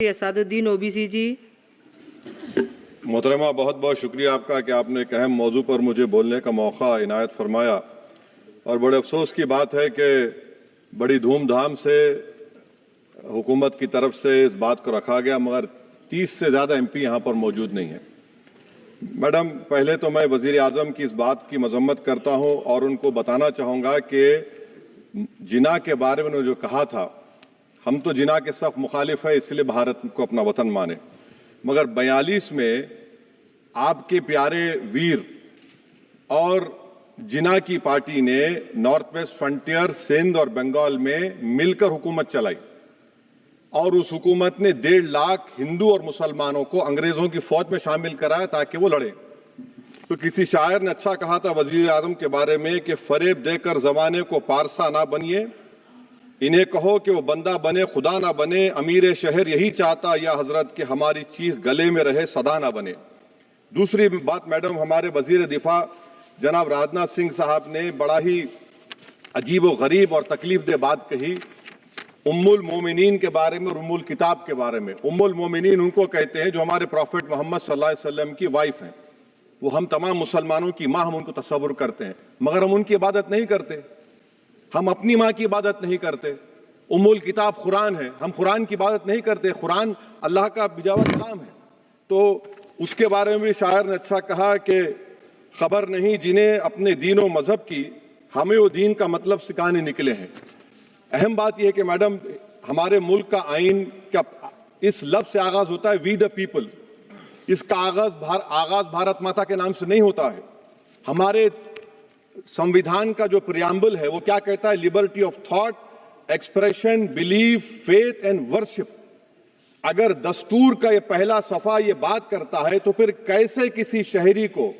Asaduddin OBC जी। मोहतरमा, बहुत बहुत शुक्रिया आपका कि आपने एक अहम मौजू पर मुझे बोलने का मौका इनायत फरमाया। और बड़े अफसोस की बात है कि बड़ी धूमधाम से हुकूमत की तरफ से इस बात को रखा गया, मगर 30 से ज़्यादा MP यहाँ पर मौजूद नहीं है। मैडम, पहले तो मैं वज़ीर आज़म की इस बात की मजम्मत करता हूँ और उनको बताना चाहूँगा कि जिना के बारे में उन्होंने जो कहा था, हम तो जिना के सख्त मुखालिफ है, इसलिए भारत को अपना वतन माने, मगर 42 में आपके प्यारे वीर और जिना की पार्टी ने नॉर्थ वेस्ट फ्रंटियर, सिंध और बंगाल में मिलकर हुकूमत चलाई और उस हुकूमत ने 1.5 लाख हिंदू और मुसलमानों को अंग्रेजों की फौज में शामिल कराया ताकि वो लड़े। तो किसी शायर ने अच्छा कहा था वजीर आजम के बारे में कि फरेब देकर जमाने को पारसा ना बनिए, इन्हें कहो कि वो बंदा बने खुदा ना बने, अमीर शहर यही चाहता या हजरत कि हमारी चीख गले में रहे सदा ना बने। दूसरी बात मैडम, हमारे वजीर दिफा जनाब राजनाथ सिंह साहब ने बड़ा ही अजीब व गरीब और तकलीफ दे बात कही उम्मुल मोमिनीन के बारे में और उम्मुल किताब के बारे में। उम्मुल मोमिनीन उनको कहते हैं जो हमारे प्रॉफिट मोहम्मद सल्लल्लाहु अलैहि वसल्लम की वाइफ हैं। वो हम तमाम मुसलमानों की माँ, हम उनको तस्वुर करते हैं, मगर हम उनकी इबादत नहीं करते। हम अपनी माँ की इबादत नहीं करते। उम्मुल किताब कुरान है, हम कुरान की इबादत नहीं करते। कुरान अल्लाह का बिजावा कलाम है। तो उसके बारे में भी शायर ने अच्छा कहा कि खबर नहीं जिन्हें अपने दीन और मजहब की, हमें वो दीन का मतलब सिखाने निकले हैं। अहम बात यह है कि मैडम, हमारे मुल्क का आइन क्या इस लफ्ज से आगाज होता है, वी द पीपल। इसका आगाज भारत माता के नाम से नहीं होता है। हमारे संविधान का जो प्रियम्बल है वो क्या कहता है? Liberty of thought, expression, belief, faith and worship. अगर दस्तूर का ये पहला सफा ये बात करता है तो फिर कैसे किसी शहरी को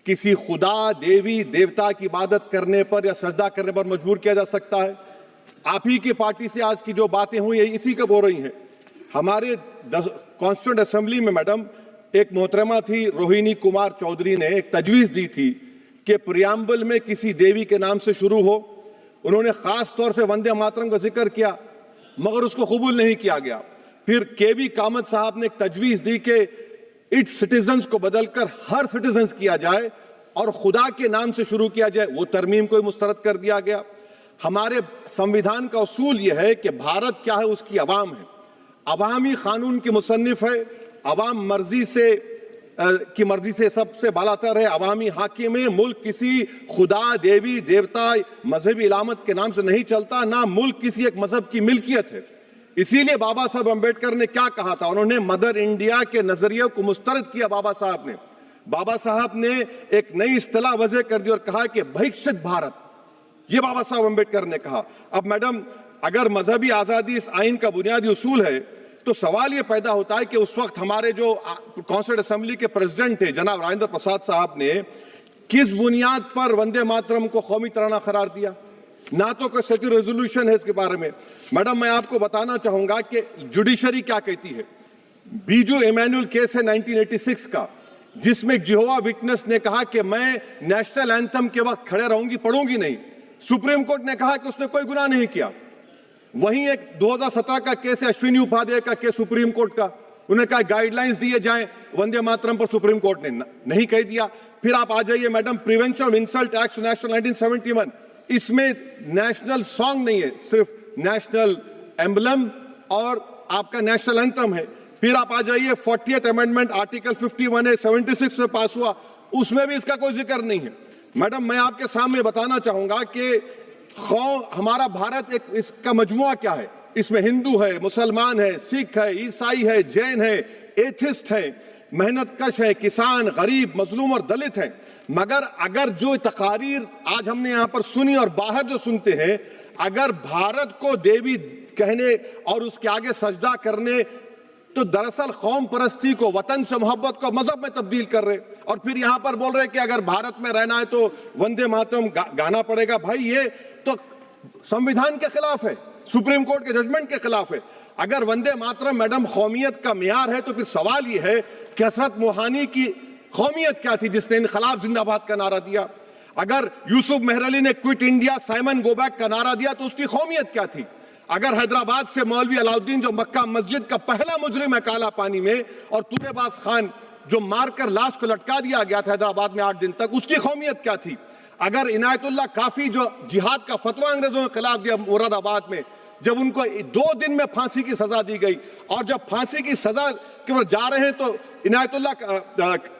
किसी खुदा, देवी, देवता की इबादत करने पर या सजदा करने पर मजबूर किया जा सकता है? आप ही की पार्टी से आज की जो बातें हुई इसी कब हो रही हैं। हमारे कॉन्स्टिट्यूंट असेंबली में मैडम एक मोहतरमा थी रोहिणी कुमार चौधरी ने एक तजवीज दी थी कि प्रियम्बल में किसी देवी के नाम से शुरू हो। उन्होंने खास तौर से वंदे मातरम का जिक्र किया, मगर उसको कबूल नहीं किया गया। फिर केवी कामत साहब ने एक तजवीज दी कि इट्स सिटीजन्स को बदलकर हर सिटीजन्स किया जाए और खुदा के नाम से शुरू किया जाए, वो तरमीम को मुस्तरद कर दिया गया। हमारे संविधान का उसूल यह है कि भारत क्या है, उसकी अवाम है, अवामी कानून की मुसन्निफ है, अवाम मर्जी से सबसे बालातर है, अवामी हाकिम है। मुल्क किसी खुदा, देवी, देवता, मजहबी इलामत के नाम से नहीं चलता, ना मुल्क किसी एक मजहब की मिल्कियत है। इसीलिए बाबा साहब अम्बेडकर ने क्या कहा था, उन्होंने मदर इंडिया के नजरिए को मुस्तरद किया। बाबा साहब ने एक नई इस्तिलाह वजह कर दी और कहा कि भिक्षित भारत, ये बाबा साहब अम्बेडकर ने कहा। अब मैडम, अगर मजहबी आजादी इस आइन का बुनियादी उसूल है तो सवाल यह पैदा होता है कि उस वक्त हमारे जो कॉन्स्टिट्यूंट असेंबली के प्रेसिडेंट थे जनाब राजेंद्र प्रसाद साहब ने किस बुनियाद पर वंदे मातरम को कौमी तराना करार दिया? ना तो कोई सेक्यूलर रेजोल्यूशन है इसके बारे में। मैडम, मैं आपको बताना चाहूंगा कि जुडिशरी क्या कहती है। बीजू इमैनुअल केस है 1986 का, जिसमें जिहोवा विटनेस ने कहा कि मैं नेशनल एंथम के वक्त खड़े रहूंगी, पढ़ूंगी नहीं। सुप्रीम कोर्ट ने कहा कि उसने कोई गुनाह नहीं किया। वहीं एक 2017 का केस है अश्विनी उपाध्याय का केस सुप्रीम कोर्ट का, उन्होंने कहा गाइडलाइंस दिए जाएं वंदे मातरम पर, सुप्रीम कोर्ट ने नहीं कह दिया। फिर आप आ जाइए madam, prevention of insult act national 1971, इसमें नेशनल सॉन्ग नहीं है, सिर्फ नेशनल एम्बलम और आपका नेशनल एंथम है। फिर आप आ जाइए 40th अमेंडमेंट आर्टिकल 51 है, 76 में पास हुआ, उसमें भी इसका कोई जिक्र नहीं है। मैडम, मैं आपके सामने बताना चाहूंगा कि हमारा भारत एक इसका मजमुआ क्या है। इसमें हिंदू है, मुसलमान है, सिख है, ईसाई है, जैन है, एथिस्ट है, मेहनत कश है, किसान, गरीब, मजलूम और दलित है। मगर अगर जो तकारीर आज हमने यहां पर सुनी और बाहर जो सुनते हैं, अगर भारत को देवी कहने और उसके आगे सजदा करने, तो दरअसल कौम परस्ती को, वतन से मोहब्बत को मजहब में तब्दील कर रहे और फिर यहां पर बोल रहे कि अगर भारत में रहना है तो वंदे मातरम गाना पड़ेगा। भाई, ये तो संविधान के खिलाफ है, सुप्रीम कोर्ट के जजमेंट के खिलाफ है। अगर वंदे मातरम मैडम कौमियत का मियार है तो फिर सवाल यह है कि हसरत मोहानी की कौमियत क्या थी जिसने इनकलाब जिंदाबाद का नारा दिया? अगर यूसुफ मेहर अली ने quit India, Simon go back का नारा दिया तो उसकी कौमियत क्या थी? अगर हैदराबाद से मौलवी अलाउद्दीन जो मक्का मस्जिद का पहला मुजरिम है काला पानी में, और तूरेबाज खान जो मारकर लाश को लटका दिया गया था हैदराबाद में 8 दिन तक, उसकी कौमियत क्या थी? अगर इनायतुल्लाह काफी जो जिहाद का फतवा अंग्रेजों के खिलाफ दिया मुरादाबाद में, जब उनको 2 दिन में फांसी की सजा दी गई, और जब फांसी की सजा के ओर जा रहे हैं तो इनायतुल्लाह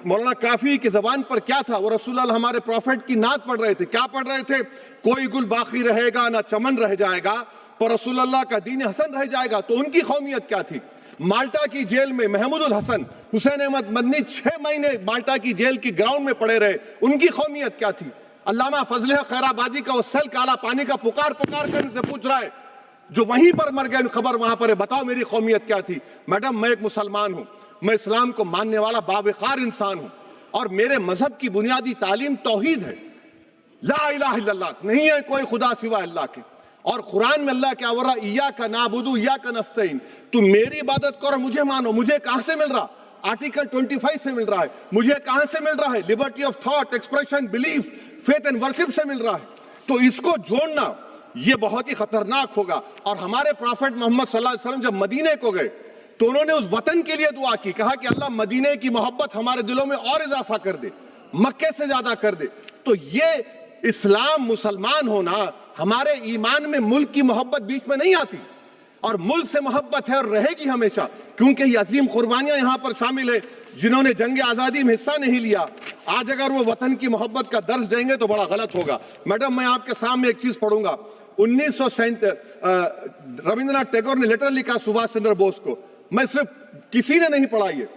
मौलाना काफी की जबान पर क्या था? वो रसूलुल्लाह हमारे प्रॉफिट की नात पढ़ रहे थे। क्या पढ़ रहे थे? कोई गुल बाकी रहेगा ना चमन रह जाएगा, पर रसूलुल्लाह का दीन हसन रह जाएगा। तो उनकी कौमियत क्या थी? माल्टा की जेल में महमूदुल हसन, हुसैन अहमद मदनी 6 महीने माल्टा की जेल की ग्राउंड में पड़े रहे, उनकी कौमियत क्या थी? अल्लामा फजल खैराबादी का वो सेल काला पानी का पुकार पुकार कर इनसे पूछ रहा है, जो वहीं पर मर गए, खबर वहां पर है, बताओ मेरी कौमियत क्या थी? मैडम, मैं एक मुसलमान हूं, मैं इस्लाम को मानने वाला बावकार इंसान हूं, और मेरे मजहब की बुनियादी तालीम तौहीद है, ला इलाहा इल्लल्लाह, नहीं है कोई खुदा सिवा अल्लाह के। और कुरान में अल्लाह क्या बोल रहा? इय्याका नाबुदु इय्याका नस्तईन, तुम मेरी इबादत करो, मुझे मानो। मुझे कहां से मिल रहा? आर्टिकल 25 से मिल रहा है। मुझे कहां से मिल रहा है? Liberty of thought, expression, belief, faith and worship से मिल रहा है। तो इसको जोड़ना ये बहुत ही खतरनाक होगा। और हमारे प्रॉफिट मोहम्मद सल्लल्लाहु अलैहि वसल्लम जब मदीने को गए तो उन्होंने उस वतन के लिए दुआ की, कहा कि अल्लाह मदीने की मोहब्बत हमारे दिलों में और इजाफा कर दे, मक्के से ज्यादा कर दे। तो ये इस्लाम, मुसलमान होना, हमारे ईमान में मुल्क की मोहब्बत बीच में नहीं आती, और मुल्क से मोहब्बत है और रहेगी हमेशा, क्योंकि ये अजीम कुर्बानियां यहां पर शामिल है जिन्होंने जंग आजादी में हिस्सा नहीं लिया। आज अगर वो वतन की मोहब्बत का दर्ज देंगे तो बड़ा गलत होगा। मैडम, मैं आपके सामने एक चीज पढ़ूंगा। 1937 रविंद्रनाथ टैगोर ने लेटर लिखा सुभाष चंद्र बोस को। मैं सिर्फ, किसी ने नहीं पढ़ा ये।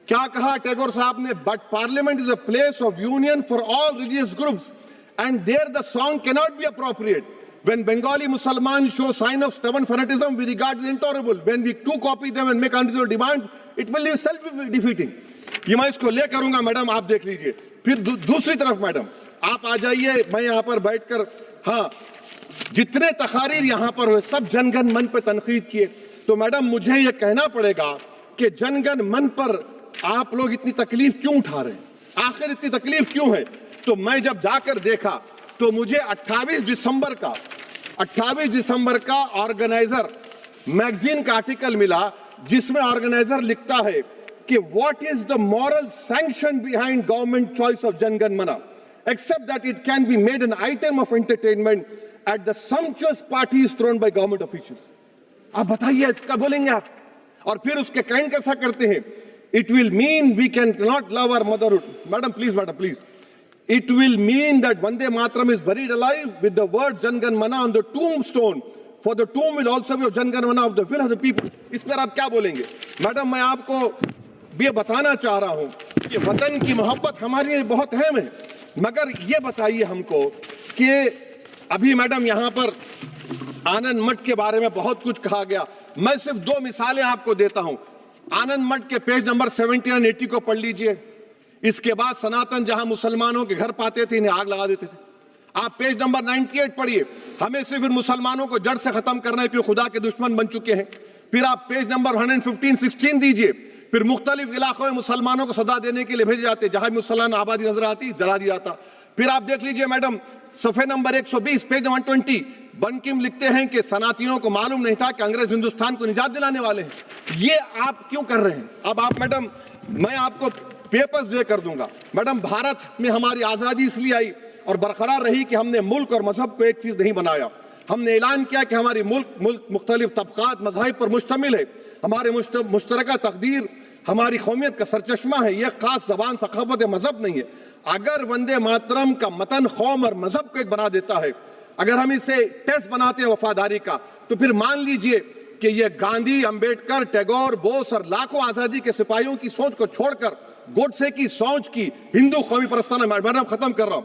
क्या कहा टैगोर साहब ने? But parliament is a place of union for all religious groups and there the song cannot be appropriate. When Bengali Muslims show sign of stubborn fanatism, we regard it intolerable. When we too copy them and make unreasonable demands, it will be self-defeating. ये मैं इसको ले करूंगा madam, आप देख लीजिए। फिर दूसरी तरफ मैडम आप आ जाइए, मैं यहाँ पर बैठकर, हाँ, जितने तकारीर यहाँ पर हुए सब जनगण मन पर तनकीद किए। तो मैडम मुझे ये कहना पड़ेगा कि जनगण मन पर आप लोग इतनी तकलीफ क्यों उठा रहे हैं? आखिर इतनी तकलीफ क्यों है? तो मैं जब जाकर देखा तो मुझे 28 दिसंबर का ऑर्गेनाइजर मैगजीन का आर्टिकल मिला, जिसमें ऑर्गेनाइजर लिखता है कि what is the moral sanction behind government choice of Jana Gana Mana, except that it can be made an item of entertainment at the sumptuous parties thrown by government officials. आप बताइए, इसका बोलेंगे आप? और फिर उसके काइंड कैसा करते हैं? It will mean we can not love our motherhood. Madam please, it will mean that Vande Mataram is buried alive with the word Jan Gan Mana on the tombstone, for the tomb will also be of Jan Gan Mana of the will of the people. इस पर आप क्या बोलेंगे? Madam, मैं आपको ये बताना चाह रहा हूं कि वतन की मोहब्बत हमारे लिए बहुत अहम है, मगर ये बताइए हमको कि अभी मैडम यहाँ पर आनंद मठ के बारे में बहुत कुछ कहा गया। मैं सिर्फ 2 मिसालें आपको देता हूं। आनंद मठ के पेज नंबर 70 और 80 को पढ़ लीजिए। इसके बाद सनातन जहां मुसलमानों के घर पाते थे, इन्हें आग लगा देते थे। आप पेज नंबर 98 पढ़िए। हमें सिर्फ इन मुसलमानों को जड़ से खत्म करना है, क्योंकि खुदा के दुश्मन बन चुके हैं। फिर आप पेज नंबर 115-16 दीजिए। फिर मुख्तलिफ इलाकों में मुसलमानों को सदा देने के लिए भेजे जाते, जहां मुसलमान आबादी नजर आती जला दिया जाता। फिर आप देख लीजिए मैडम, सफे नंबर 120 पेज 120, बंकिम लिखते हैं कि सनातियों को मालूम नहीं था कि अंग्रेज हिंदुस्तान को निजात दिलाने वाले हैं। ये आप क्यों कर रहे हैं? अब आप मैडम, मैं आपको पेपर्स दे कर दूंगा। मैडम, भारत में हमारी आजादी इसलिए आई और बरकरार रही कि हमने मुल्क और मजहब को एक चीज नहीं बनाया। हमने ऐलान किया कि हमारी मुल्क मुख्तलिफ तबकात मज़ाहिब पर मुश्तमिल है। हमारे मुश्तरका तकदीर हमारी कौमियत का सरचश्मा है। यह खास जबान, सखावत, मजहब नहीं है। अगर वंदे मातरम का मतन कौम और मजहब को एक बना देता है, अगर हम इसे टेस्ट बनाते हैं वफादारी का, तो फिर मान लीजिए कि यह गांधी, अंबेडकर, टैगोर, बोस और लाखों आजादी के सिपाहियों की सोच को छोड़कर गोडसे की सोच की हिंदू कौमी परस्ताना, मैडम खत्म कर रहा हूं,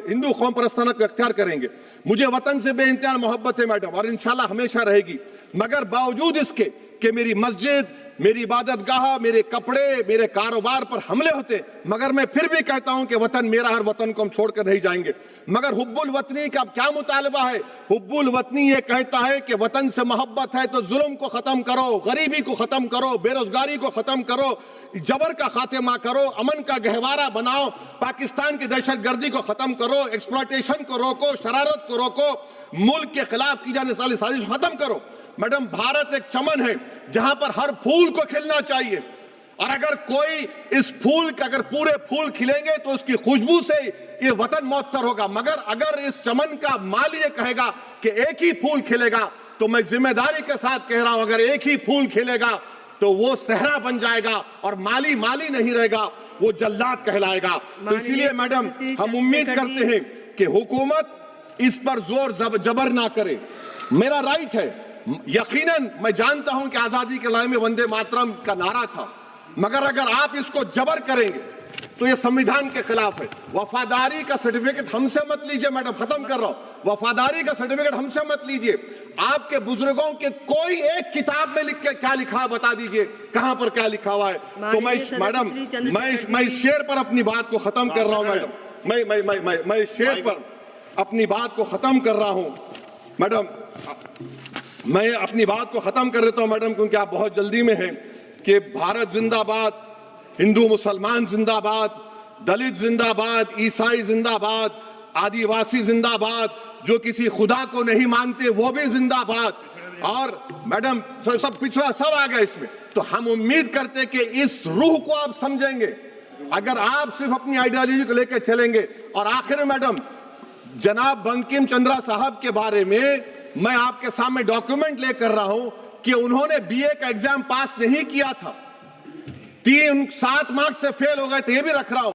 हिंदू कौम परस्ताना को अख्तियार करेंगे। मुझे वतन से बेइंतहा मोहब्बत है मैडम, और इंशाल्लाह हमेशा रहेगी। मगर बावजूद इसके कि मेरी मस्जिद, मेरी इबादतगाह, मेरे कपड़े, मेरे कारोबार पर हमले होते, मगर मैं फिर भी कहता हूं कि वतन मेरा, हर वतन को हम छोड़कर नहीं जाएंगे। मगर हुब्बुल वतनी का क्या मुतालबा है? हुब्बुल वतनी ये कहता है कि वतन से मोहब्बत है तो जुल्म को खत्म करो, गरीबी को खत्म करो, बेरोजगारी को खत्म करो, जबर का खात्मा करो, अमन का गहवारा बनाओ, पाकिस्तान की दहशतगर्दी को खत्म करो, एक्सप्लॉयटेशन को रोको, शरारत को रोको, मुल्क के खिलाफ की जाने वाली साजिश खत्म करो। मैडम, भारत एक चमन है जहां पर हर फूल को खिलना चाहिए, और अगर कोई इस फूल का, अगर पूरे फूल खिलेंगे तो उसकी खुशबू से ये वतन मुअत्तर होगा। मगर अगर इस चमन का माली ये कहेगा कि एक ही फूल खिलेगा, तो मैं जिम्मेदारी के साथ कह रहा हूं, अगर एक ही फूल खिलेगा तो वो सहरा बन जाएगा और माली माली नहीं रहेगा, वो जल्लाद कहलाएगा। तो इसीलिए मैडम, हम उम्मीद करते हैं कि हुकूमत इस पर जोर जबर ना करे। मेरा राइट है, यकीनन मैं जानता हूं कि आजादी के लड़ाई में वंदे मातरम का नारा था, मगर अगर आप इसको जबर करेंगे तो ये संविधान के खिलाफ है। वफादारी का सर्टिफिकेट हमसे मत लीजिए मैडम, खत्म कर रहा हूं, वफादारी का सर्टिफिकेट हमसे मत लीजिए। आपके बुजुर्गों के कोई एक किताब में लिख के क्या लिखा है बता दीजिए, कहां पर क्या लिखा हुआ है। तो मैं मैडम, मैं इस शेर पर अपनी बात को खत्म कर रहा हूं मैडम, मैं इस शेर पर अपनी बात को खत्म कर रहा हूं मैडम, मैं अपनी बात को खत्म कर देता हूं मैडम, क्योंकि आप बहुत जल्दी में हैं। कि भारत जिंदाबाद, हिंदू मुसलमान जिंदाबाद, दलित जिंदाबाद, ईसाई जिंदाबाद, आदिवासी जिंदाबाद, जो किसी खुदा को नहीं मानते वो भी जिंदाबाद, और मैडम सब पिछड़ा सब आ गया इसमें। तो हम उम्मीद करते कि इस रूह को आप समझेंगे, अगर आप सिर्फ अपनी आइडियोलॉजी को लेकर चलेंगे। और आखिर में मैडम, जनाब बंकिम चंद्रा साहब के बारे में मैं आपके सामने डॉक्यूमेंट लेकर रहा हूं कि उन्होंने बीए का एग्जाम पास नहीं किया था, 7 मार्क्स से फेल हो गए थे, ये भी रख रहा हूं।